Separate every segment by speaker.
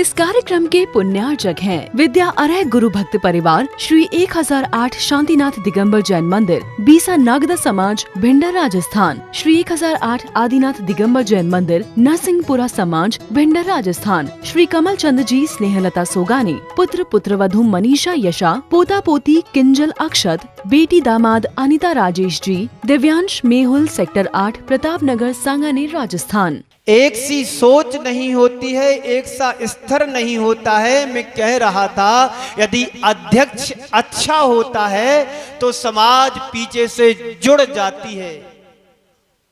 Speaker 1: इस कार्यक्रम के पुण्यार्चक हैं विद्या अर्ह गुरु भक्त परिवार श्री 1008 शांतिनाथ दिगंबर जैन मंदिर, बीसा नागदा समाज, भिंडर राजस्थान। श्री 1008 आदिनाथ दिगंबर जैन मंदिर, नरसिंहपुरा समाज, भिंडर राजस्थान। श्री कमल चंद जी स्नेहलता सोगानी, पुत्र पुत्रवधू मनीषा यशा, पोता पोती किंजल अक्षत, बेटी दामाद अनिता राजेश जी, दिव्यांश मेहुल सेक्टर 8 प्रताप नगर सांगानेर राजस्थान।
Speaker 2: एक सी सोच नहीं होती है, एक सा स्तर नहीं होता है। मैं कह रहा था यदि अध्यक्ष अच्छा होता है तो समाज पीछे से जुड़ जाती है।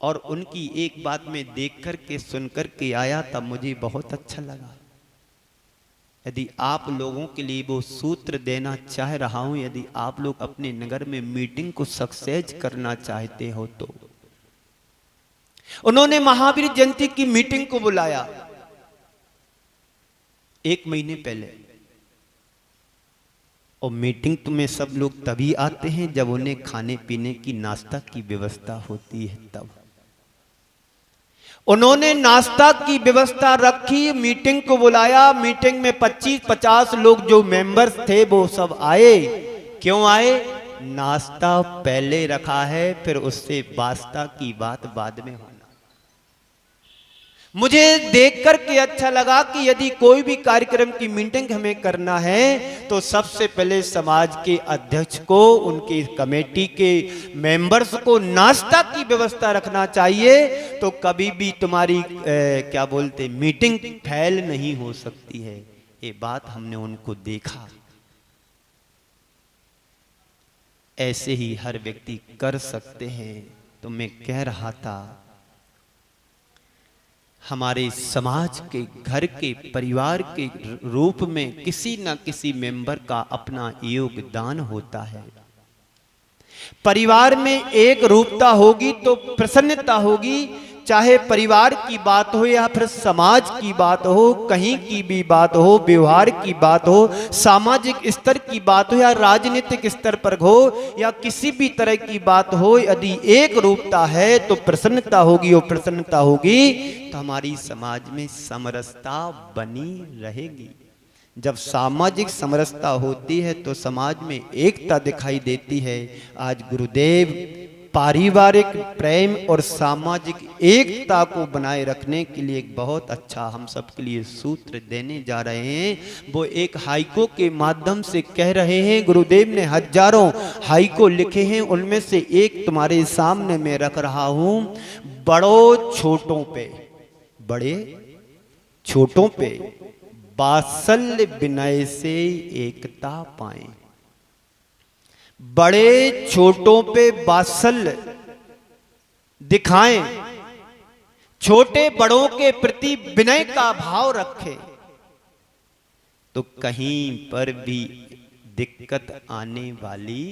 Speaker 2: और उनकी एक बात में देख कर के सुन कर के आया तब मुझे बहुत अच्छा लगा। यदि आप लोगों के लिए वो सूत्र देना चाह रहा हूं, यदि आप लोग अपने नगर में मीटिंग को सक्सेस करना चाहते हो तो उन्होंने महावीर जयंती की मीटिंग को बुलाया 1 महीने पहले। और मीटिंग में सब लोग तभी आते हैं जब उन्हें खाने पीने की नाश्ता की व्यवस्था होती है। तब उन्होंने नाश्ता की व्यवस्था रखी, मीटिंग को बुलाया। मीटिंग में 25-50 लोग जो मेंबर्स थे वो सब आए। क्यों आए? नाश्ता पहले रखा है, फिर उससे वास्ता की बात बाद में होना। मुझे देख कर के अच्छा लगा कि यदि कोई भी कार्यक्रम की मीटिंग हमें करना है तो सबसे पहले समाज के अध्यक्ष को, उनकी कमेटी के मेंबर्स को नाश्ता की व्यवस्था रखना चाहिए। तो कभी भी तुम्हारी क्या बोलते मीटिंग फैल नहीं हो सकती है। ये बात हमने उनको देखा। ऐसे ही हर व्यक्ति कर सकते हैं। तो मैं कह रहा था हमारे समाज के, घर के, परिवार के रूप में किसी न किसी मेंबर का अपना योगदान होता है। परिवार में एक रूपता होगी तो प्रसन्नता होगी। चाहे परिवार की बात हो या फिर समाज की बात हो, कहीं की भी बात हो, व्यवहार की बात हो, सामाजिक स्तर की बात हो या राजनीतिक स्तर पर हो या किसी भी तरह की बात हो, यदि एक रूपता है तो प्रसन्नता होगी। और प्रसन्नता होगी तो हमारी समाज में समरसता बनी रहेगी। जब सामाजिक समरसता होती है तो समाज में एकता दिखाई देती है। आज गुरुदेव पारिवारिक प्रेम और सामाजिक एकता को बनाए रखने के लिए एक बहुत अच्छा हम सब के लिए सूत्र देने जा रहे हैं। वो एक हाइको के माध्यम से कह रहे हैं। गुरुदेव ने हजारों हाइको लिखे हैं, उनमें से एक तुम्हारे सामने मैं रख रहा हूं। बड़ों छोटों पे, बड़े छोटों पे वात्सल्य विनय से एकता पाएं। बड़े छोटों पे वात्सल्य दिखाएं, छोटे बड़ों के प्रति विनय का भाव रखें, तो कहीं पर भी दिक्कत आने वाली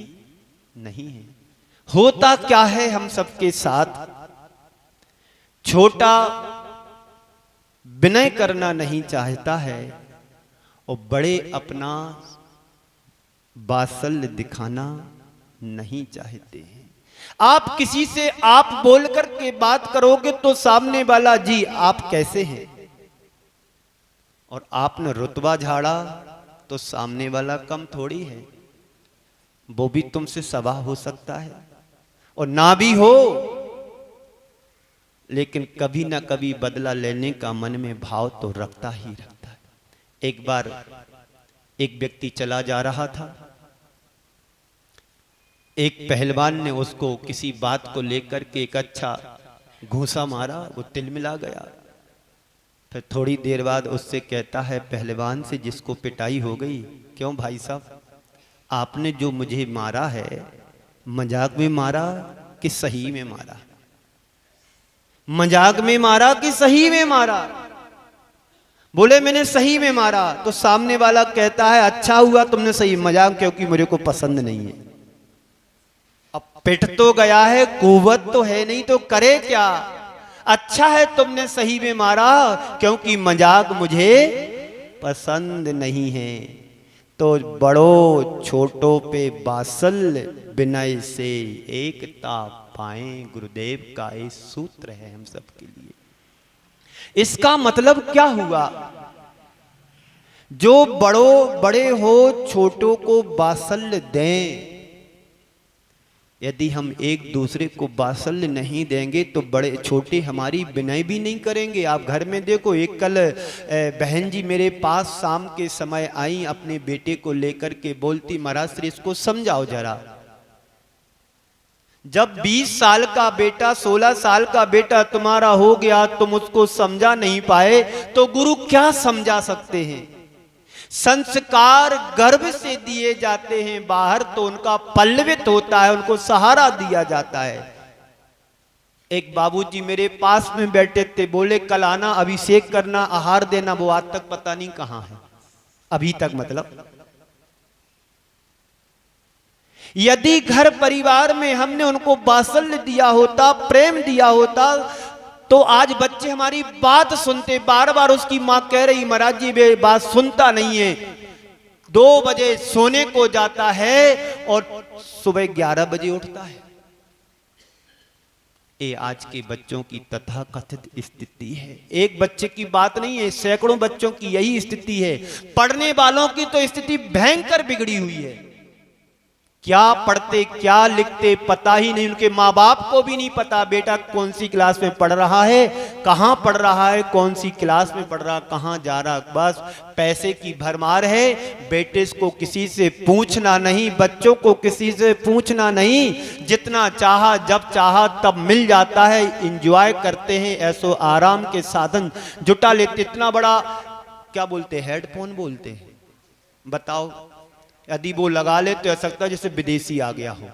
Speaker 2: नहीं है। होता क्या है हम सबके साथ, छोटा विनय करना नहीं चाहता है और बड़े अपना वात्सल्य दिखाना नहीं चाहते हैं। आप किसी से आप बोल करके बात करोगे तो सामने वाला जी आप कैसे हैं, और आपने रुतबा झाड़ा तो सामने वाला कम थोड़ी है, वो भी तुमसे सवा हो सकता है और ना भी हो, लेकिन कभी ना कभी बदला लेने का मन में भाव तो रखता ही रखता है। एक बार एक व्यक्ति चला जा रहा था, एक पहलवान ने उसको किसी बात को लेकर के एक अच्छा घूंसा मारा, वो तिलमिला गया। फिर थोड़ी देर बाद उससे कहता है पहलवान से जिसको पिटाई हो गई, क्यों भाई साहब आपने जो मुझे मारा है मजाक में मारा कि सही में मारा? मजाक में मारा कि सही में मारा? बोले मैंने सही में मारा। तो सामने वाला कहता है अच्छा हुआ तुमने सही, मजाक क्योंकि मुझे को पसंद नहीं है। अब पिट तो गया है, कुवत तो है नहीं, तो करे क्या? अच्छा है तुमने सही में मारा क्योंकि मजाक मुझे पसंद नहीं है। तो बड़ों छोटों पे वात्सल्य विनय से एकता पाएं, गुरुदेव का ये सूत्र है हम सबके लिए। इसका मतलब क्या हुआ? जो बड़े हो छोटों को वात्सल्य दें। यदि हम एक दूसरे को वात्सल्य नहीं देंगे तो बड़े छोटे हमारी विनय भी नहीं करेंगे। आप घर में देखो, एक कल बहन जी मेरे पास शाम के समय आई, अपने बेटे को लेकर के बोलती, महाराज श्री इसको समझाओ जरा। जब 20 साल का बेटा 16 साल का बेटा तुम्हारा हो गया, तुम उसको समझा नहीं पाए तो गुरु क्या समझा सकते हैं। संस्कार गर्भ से दिए जाते हैं, बाहर तो उनका पल्लवित होता है, उनको सहारा दिया जाता है। एक बाबूजी मेरे पास में बैठे थे, बोले कल आना, अभिषेक करना, आहार देना। वो आज तक पता नहीं कहां है, अभी तक मतलब। यदि घर परिवार में हमने उनको वात्सल्य दिया होता, प्रेम दिया होता, तो आज बच्चे हमारी बात सुनते। बार बार उसकी मां कह रही, महाराज जी वे बात सुनता नहीं है, 2 बजे सोने को जाता है और सुबह 11 बजे उठता है। ये आज के बच्चों की तथाकथित स्थिति है। एक बच्चे की बात नहीं है, सैकड़ों बच्चों की यही स्थिति है। पढ़ने वालों की तो स्थिति भयंकर बिगड़ी हुई है। क्या पढ़ते क्या लिखते पता ही नहीं, उनके माँ बाप को भी नहीं पता बेटा कौन सी क्लास में पढ़ रहा है, कहाँ पढ़ रहा है, कौन सी क्लास में पढ़ रहा, कहाँ जा रहा। बस पैसे की भरमार है। बेटे को किसी से पूछना नहीं, बच्चों को किसी से पूछना नहीं, जितना चाहा जब चाहा तब मिल जाता है। एंजॉय करते हैं, ऐसो आराम के साधन जुटा लेते। इतना बड़ा क्या बोलते, हेडफोन बोलते हैं, बताओ। यदि वो लगा ले तो ऐसा लगता है जैसे विदेशी आ गया हो।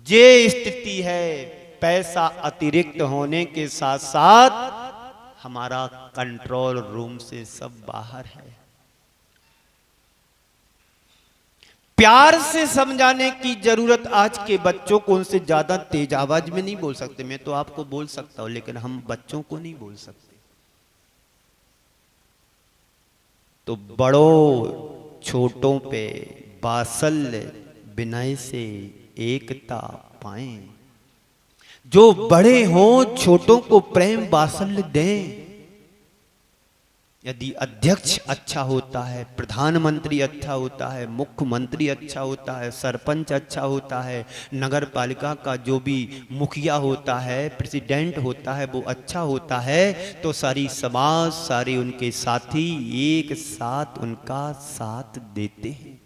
Speaker 2: ये स्थिति है। पैसा अतिरिक्त होने के साथ साथ हमारा कंट्रोल रूम से सब बाहर है। प्यार से समझाने की जरूरत आज के बच्चों को, उनसे ज्यादा तेज आवाज में नहीं बोल सकते। मैं तो आपको बोल सकता हूं, लेकिन हम बच्चों को नहीं बोल सकते। तो बड़ों छोटों पे वात्सल्य विनय से एकता पाएं। जो बड़े हों छोटों को प्रेम वात्सल्य दें। यदि अध्यक्ष अच्छा होता है, प्रधानमंत्री अच्छा होता है, मुख्यमंत्री अच्छा होता है, सरपंच अच्छा होता है, नगर पालिका का जो भी मुखिया होता है, प्रेसिडेंट होता है, वो अच्छा होता है, तो सारी समाज, सारे उनके साथी एक साथ उनका साथ देते हैं।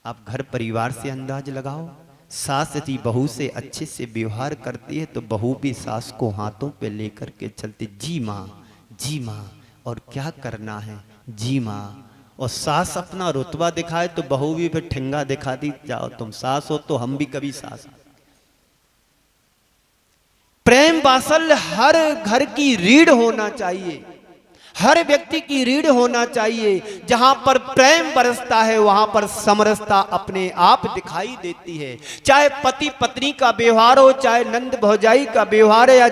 Speaker 2: आप घर परिवार से अंदाज लगाओ। सास यदि बहू से अच्छे से व्यवहार करती है तो बहू भी सास को हाथों पे लेकर के चलती, जी माँ, जी माँ, और क्या करना है, जी माँ। और सास अपना रुतबा दिखाए तो बहू भी फिर ठेंगा दिखा दी, जाओ तुम सास हो तो हम भी कभी सास। प्रेम वात्सल्य हर घर की रीढ़ होना चाहिए, हर व्यक्ति की रीढ़ होना चाहिए। जहां पर प्रेम बरसता है वहां पर समरसता अपने आप दिखाई देती है। चाहे पति पत्नी का व्यवहार हो, चाहे नंद भौजाई का व्यवहार है, या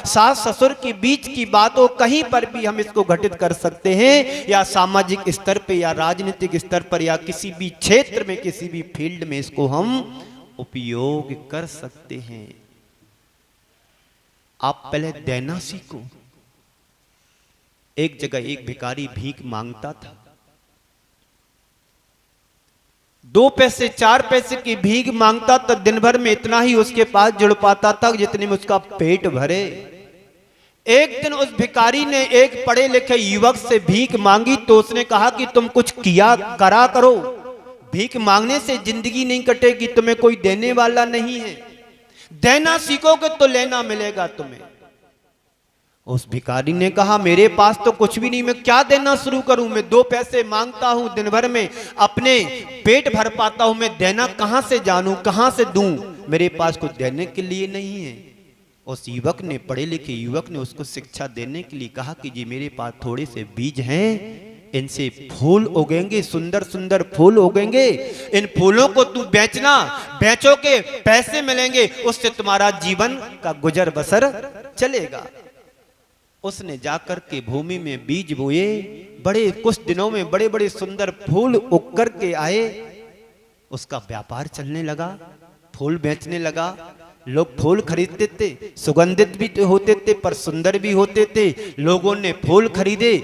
Speaker 2: सास ससुर के बीच की बात हो, कहीं पर भी हम इसको घटित कर सकते हैं। या सामाजिक स्तर पे, या राजनीतिक स्तर पर, या किसी भी क्षेत्र में, किसी भी फील्ड में इसको हम उपयोग कर सकते हैं। आप पहले देना सीखो। एक जगह एक भिखारी भीख मांगता था। 2 पैसे 4 पैसे की भीख मांगता तो दिन भर में इतना ही उसके पास जुड़ पाता था जितने में उसका पेट भरे। एक दिन उस भिखारी ने एक पढ़े लिखे युवक से भीख मांगी तो उसने कहा कि तुम कुछ किया करा करो, भीख मांगने से जिंदगी नहीं कटेगी, तुम्हें कोई देने वाला नहीं है, देना सीखोगे तो लेना मिलेगा तुम्हें। उस भिखारी ने कहा मेरे पास तो कुछ भी नहीं, मैं क्या देना शुरू करूं, मैं 2 पैसे मांगता हूं दिन भर में, अपने पेट भर पाता हूं, मैं देना कहां से जानूं, कहां से दूं, मेरे पास कुछ देने के लिए नहीं है। उस युवक ने, पढ़े लिखे युवक ने उसको शिक्षा देने के लिए कहा कि जी मेरे पास थोड़े से बीज हैं, इनसे फूल उगेंगे, सुंदर सुंदर फूल उगेंगे, इन फूलों को तू बेचना, बेचो के पैसे मिलेंगे, उससे तुम्हारा जीवन का गुजर बसर चलेगा। उसने जाकर के भूमि में बीज बोए, बड़े कुछ दिनों में बड़े बड़े सुंदर फूल उग कर के आए। उसका व्यापार चलने लगा, फूल बेचने लगा, लोग फूल खरीदते थे, सुगंधित भी होते थे पर सुंदर भी होते थे। लोगों ने फूल खरीदे,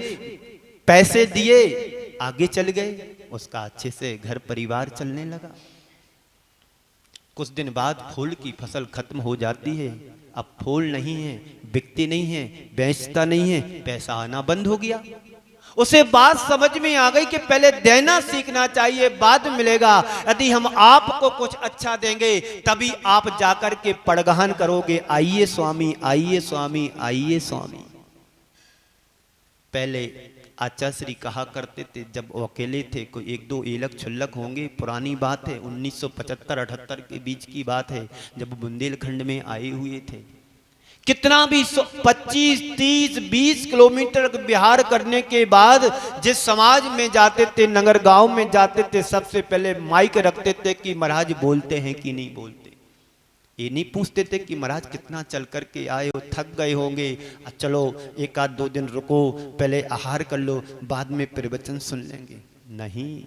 Speaker 2: पैसे दिए, आगे चल गए, उसका अच्छे से घर परिवार चलने लगा। कुछ दिन बाद फूल की फसल खत्म हो जाती है, अब फूल नहीं है, बिकते नहीं है, बेचता नहीं है, पैसा आना बंद हो गया। उसे बात समझ में आ गई कि पहले देना सीखना चाहिए, बाद में मिलेगा। यदि हम आपको कुछ अच्छा देंगे तभी आप जाकर के पड़गहन करोगे, आइए स्वामी, आइए स्वामी, आइए स्वामी। पहले आचार्य कहा करते थे, जब वो अकेले थे, कोई एक दो एलक छुल्लक होंगे, पुरानी बात है, 1975-78 के बीच की बात है, जब बुंदेलखंड में आए हुए थे। कितना भी 25, 30, 20 किलोमीटर बिहार करने के बाद जिस समाज में जाते थे, नगर गांव में जाते थे, सबसे पहले माइक रखते थे कि महाराज बोलते हैं कि नहीं बोलते। ये नहीं पूछते थे कि महाराज कितना चल करके आए हो, थक गए होंगे, चलो एक आध 2 दिन रुको, पहले आहार कर लो, बाद में प्रवचन सुन लेंगे। नहीं,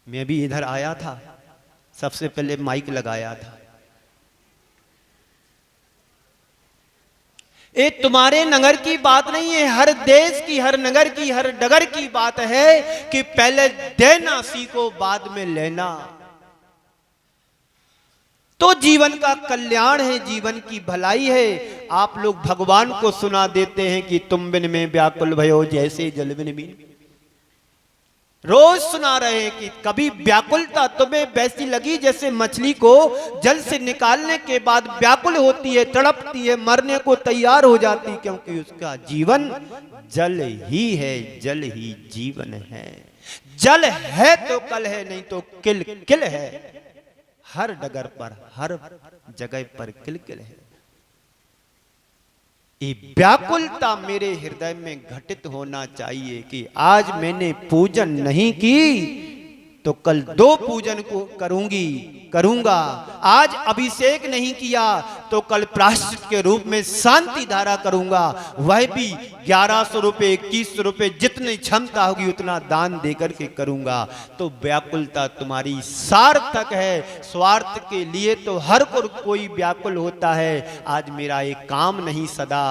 Speaker 2: मैं भी इधर आया था, सबसे पहले माइक लगाया था। ये तुम्हारे नगर की बात नहीं है, हर देश की, हर नगर की, हर डगर की बात है कि पहले देना सीखो, बाद में लेना। तो जीवन का कल्याण है, जीवन की भलाई है। आप लोग भगवान को सुना देते हैं कि तुम बिन में व्याकुल भयो जैसे जल बिन बीन। रोज सुना रहे हैं कि कभी व्याकुलता तुम्हें वैसी लगी जैसे मछली को जल से निकालने के बाद व्याकुल होती है, तड़पती है, मरने को तैयार हो जाती, क्योंकि उसका जीवन जल ही है, जल ही जीवन है। जल है तो कल है, नहीं तो किल किल है। हर डगर पर, हर जगह पर किल किल है। ये व्याकुलता मेरे हृदय में घटित होना चाहिए कि आज मैंने पूजन नहीं की तो कल 2 पूजन को करूंगा। आज अभिषेक नहीं किया तो कल प्रायश्चित के रूप में शांति धारा करूंगा, वह भी 1100 रुपए, 2100 रुपए, जितनी क्षमता होगी उतना दान देकर के करूंगा। तो व्याकुलता तुम्हारी सार्थक है। स्वार्थ के लिए तो हर कोई व्याकुल होता है। आज मेरा एक काम नहीं सदा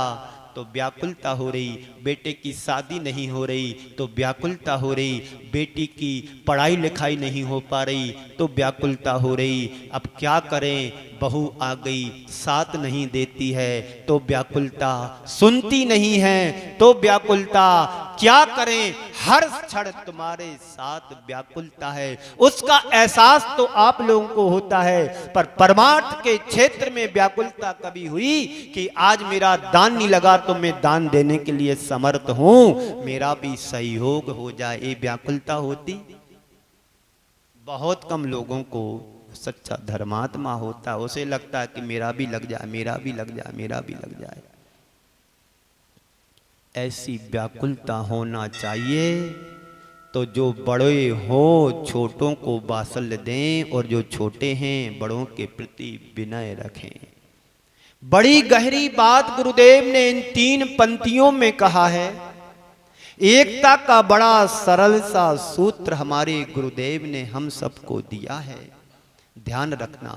Speaker 2: तो व्याकुलता हो रही, बेटे की शादी नहीं हो रही तो व्याकुलता हो रही, बेटी की पढ़ाई लिखाई नहीं हो पा रही तो व्याकुलता हो रही। अब क्या करें, बहू आ गई, साथ नहीं देती है तो व्याकुलता, सुनती नहीं है तो व्याकुलता, क्या करें, हर क्षण तुम्हारे साथ व्याकुलता है। उसका एहसास तो आप लोगों को होता है, पर परमार्थ के क्षेत्र में व्याकुलता कभी हुई कि आज मेरा दान नहीं लगा तो मैं दान देने के लिए समर्थ हूं, मेरा भी सहयोग हो जाए, ये व्याकुलता होती। बहुत कम लोगों को सच्चा धर्मात्मा होता, उसे लगता है कि मेरा भी लग जाए, मेरा भी लग जाए, मेरा भी लग जाए। ऐसी व्याकुलता होना चाहिए तो जो बड़े हो छोटों को वात्सल्य दें और जो छोटे हैं बड़ों के प्रति विनय रखें। बड़ी गहरी बात गुरुदेव ने इन 3 पंक्तियों में कहा है। एकता का बड़ा सरल सा सूत्र हमारे गुरुदेव ने हम सबको दिया है। ध्यान रखना,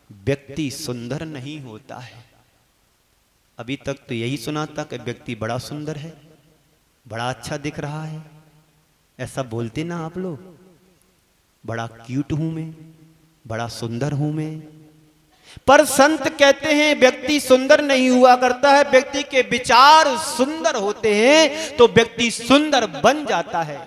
Speaker 2: व्यक्ति सुंदर नहीं होता है। अभी तक तो यही सुना था कि व्यक्ति बड़ा सुंदर है, बड़ा अच्छा दिख रहा है, ऐसा बोलते ना आप लोग, बड़ा क्यूट हूं मैं, बड़ा सुंदर हूं मैं। पर संत कहते हैं व्यक्ति सुंदर नहीं हुआ करता है, व्यक्ति के विचार सुंदर होते हैं तो व्यक्ति सुंदर बन जाता है।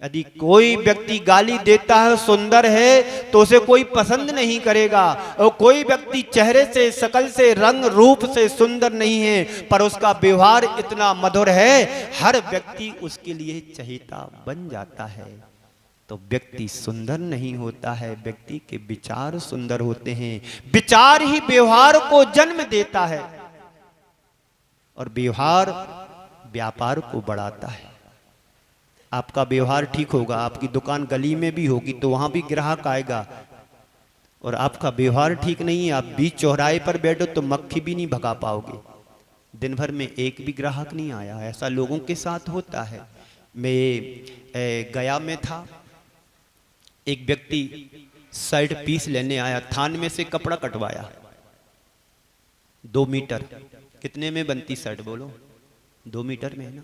Speaker 2: यदि कोई व्यक्ति गाली देता है सुंदर है तो उसे कोई पसंद नहीं करेगा, और कोई व्यक्ति चेहरे से, शकल से, रंग रूप से सुंदर नहीं है पर उसका व्यवहार इतना मधुर है, हर व्यक्ति उसके लिए चहेता बन जाता है। तो व्यक्ति सुंदर नहीं होता है, व्यक्ति के विचार सुंदर होते हैं। विचार ही व्यवहार को जन्म देता है और व्यवहार व्यापार को बढ़ाता है। आपका व्यवहार ठीक होगा, आपकी दुकान गली में भी होगी तो वहां भी ग्राहक आएगा, और आपका व्यवहार ठीक नहीं है, आप बीच चौराहे पर बैठो तो मक्खी भी नहीं भगा पाओगे, दिन भर में एक भी ग्राहक नहीं आया। ऐसा लोगों के साथ होता है। मैं गया में था, एक व्यक्ति शर्ट पीस लेने आया, थान में से कपड़ा कटवाया 2 मीटर। कितने में बनती शर्ट बोलो? 2 मीटर में है ना।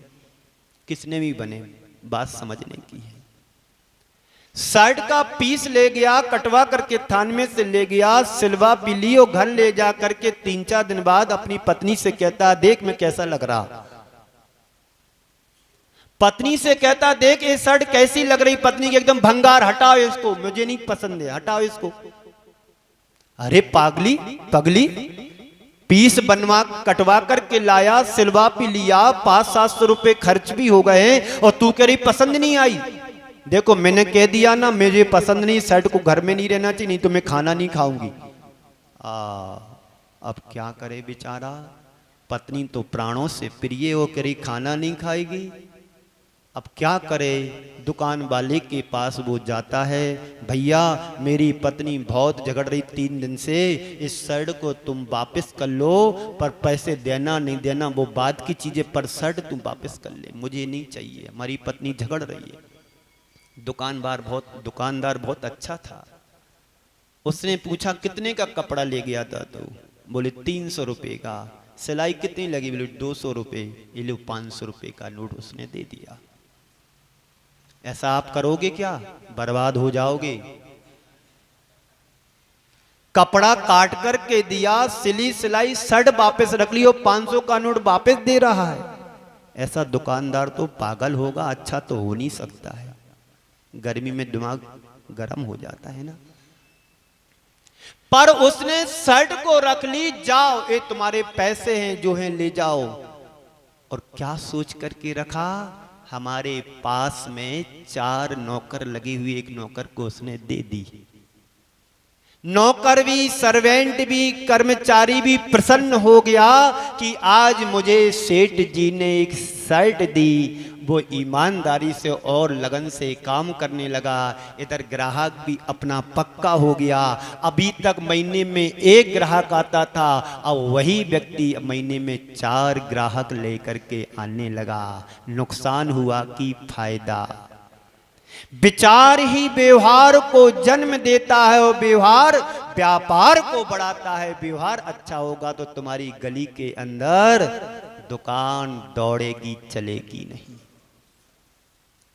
Speaker 2: किसने भी बने, बात समझने की है। शर्ट का पीस ले गया, कटवा करके थान में से ले गया, सिलवा भी ली और घर ले जा करके 3-4 दिन बाद अपनी पत्नी से कहता, देख मैं कैसा लग रहा। पत्नी से कहता, देख ये शर्ट कैसी लग रही। पत्नी की एकदम भंगार, हटाओ इसको, मुझे नहीं पसंद है, हटाओ इसको। अरे पागली पगली, पीस बनवा कटवा करके लाया, सिलवा भी लिया, 500-700 रुपए खर्च भी हो गए और तू कह रही पसंद नहीं आई। देखो मैंने कह दिया ना, मुझे पसंद नहीं, शर्ट को घर में नहीं रहना चाहिए, नहीं तो मैं खाना नहीं खाऊंगी। अब क्या करे बेचारा, पत्नी तो प्राणों से प्रिय हो, कह रही खाना नहीं खाएगी। अब क्या करे, दुकान वाले के पास वो जाता है, भैया मेरी पत्नी बहुत झगड़ रही 3 दिन से, इस शर्ट को तुम वापस कर लो, पर पैसे देना नहीं देना वो बाद की चीजें, पर शर्ट तुम वापस कर ले, मुझे नहीं चाहिए, हमारी पत्नी झगड़ रही है। दुकानदार बहुत अच्छा था। उसने पूछा कितने का कपड़ा ले गया था तू? बोले 300 रुपए का। सिलाई कितनी लगी? बोले 200 रुपए। ये लो 500 रुपए का नोट उसने दे दिया। ऐसा आप करोगे क्या? बर्बाद हो जाओगे। कपड़ा काट करके दिया, सिली सिलाई शर्ट वापस रख ली और 500 का नोट वापस दे रहा है। ऐसा दुकानदार तो पागल होगा, अच्छा तो हो नहीं सकता है। गर्मी में दिमाग गर्म हो जाता है ना। पर उसने शर्ट को रख ली, जाओ ये तुम्हारे पैसे हैं जो हैं ले जाओ। और क्या सोच करके रखा, हमारे पास में 4 नौकर लगे हुए, एक नौकर को उसने दे दी। नौकर भी, सर्वेंट भी, कर्मचारी भी प्रसन्न हो गया कि आज मुझे सेठ जी ने एक शर्ट दी। वो ईमानदारी से और लगन से काम करने लगा। इधर ग्राहक भी अपना पक्का हो गया। अभी तक महीने में 1 ग्राहक आता था, अब वही व्यक्ति महीने में 4 ग्राहक लेकर के आने लगा। नुकसान हुआ कि फायदा? विचार ही व्यवहार को जन्म देता है और व्यवहार व्यापार को बढ़ाता है। व्यवहार अच्छा होगा तो तुम्हारी गली के अंदर दुकान दौड़ेगी, चलेगी नहीं।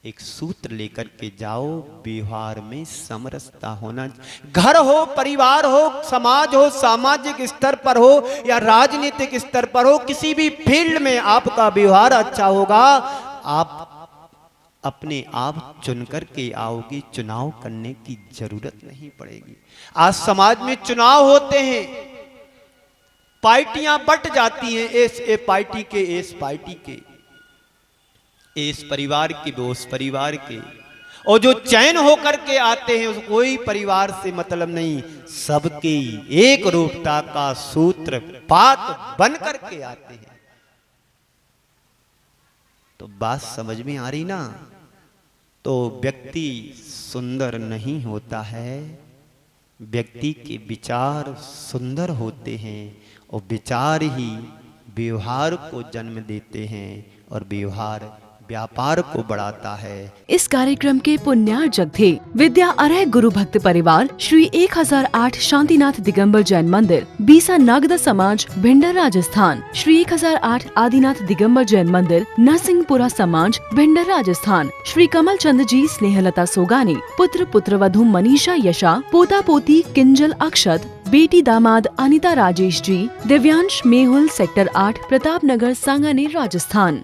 Speaker 2: एक सूत्र लेकर के जाओ, व्यवहार में समरसता होना। घर हो, परिवार हो, समाज हो, सामाजिक स्तर पर हो या राजनीतिक स्तर पर हो, किसी भी फील्ड में आपका व्यवहार अच्छा होगा, आप अपने आप चुन करके आओगे, चुनाव करने की जरूरत नहीं पड़ेगी। आज समाज में चुनाव होते हैं, पार्टियां बट जाती हैं, ए पार्टी के, इस पार्टी के, इस परिवार के, उस परिवार के, और जो चयन होकर के आते हैं उसको कोई परिवार से मतलब नहीं, सबके एक रूपता का सूत्र पात बन करके आते हैं। तो बात समझ में आ रही ना? तो व्यक्ति सुंदर नहीं होता है, व्यक्ति के विचार सुंदर होते हैं और विचार ही व्यवहार को जन्म देते हैं और व्यवहार व्यापार को बढ़ाता है।
Speaker 1: इस कार्यक्रम के पुण्यार्जक थे विद्या अरह गुरु भक्त परिवार श्री 1008 शांतिनाथ दिगंबर जैन मंदिर, बीसा नागदा समाज, भिंडर राजस्थान। श्री 1008 आदिनाथ दिगंबर जैन मंदिर, नरसिंहपुरा समाज, भिंडर राजस्थान। श्री कमल चंद जी स्नेहलता सोगानी, पुत्र पुत्रवधू मनीषा यशा, पोता पोती किंजल अक्षत, बेटी दामाद अनिता राजेश जी, दिव्यांश मेहुल, सेक्टर 8 प्रताप नगर, सांगानेर, राजस्थान।